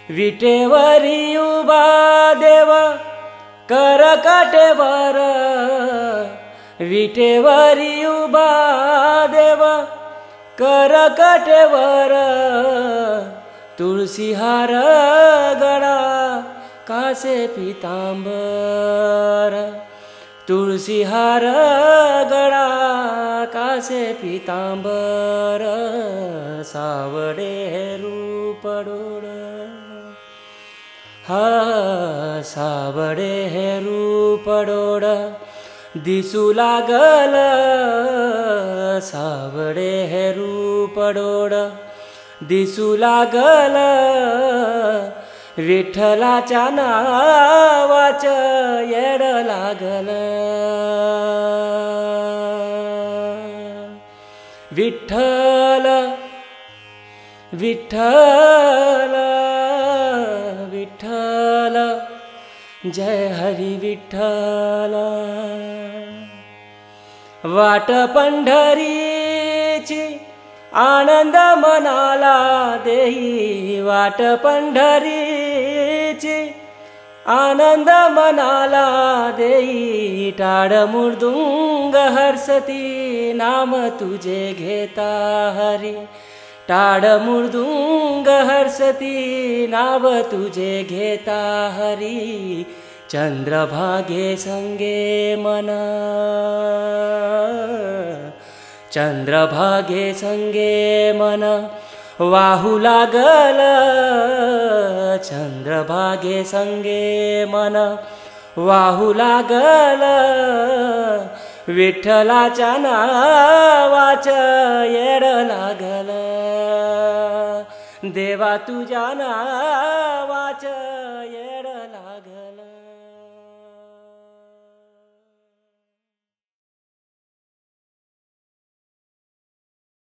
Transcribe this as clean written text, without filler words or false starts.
विटेवरी उभा देव करकटेवर, विटेवरी उभा देव करकटेवर, तुळशी हार गळा कासे पितांबर, तुळशी हार गळा कासे पितांबर, सावडे रूप डोळ, हा सावडे रूप डोळ दिसू लागल, सावडे रूप डोळ दिसू लागल, विठ्ठलाच्या नावाच येड लागल, विठ्ठल विठ्ठल विठ्ठल, जय हरी विठ्ठल। वाट पंढरीची आनंद मनाला देई, वाट पंढरीची आनंद मनाला देई, टाळ मृदुंग हर्षती नाम तुझे घेता हरी, टाळ मृदुंग हर्षती नाव तुझे घेता हरी, चंद्रभागे संगे मन, चंद्रभागे संगे मन वाहू लागल, चंद्रभागे संगे मन वाहू लागल, विठ्ठलाच्या नावाच येड लागल, देवा तुझ्या नावाच येड लागल।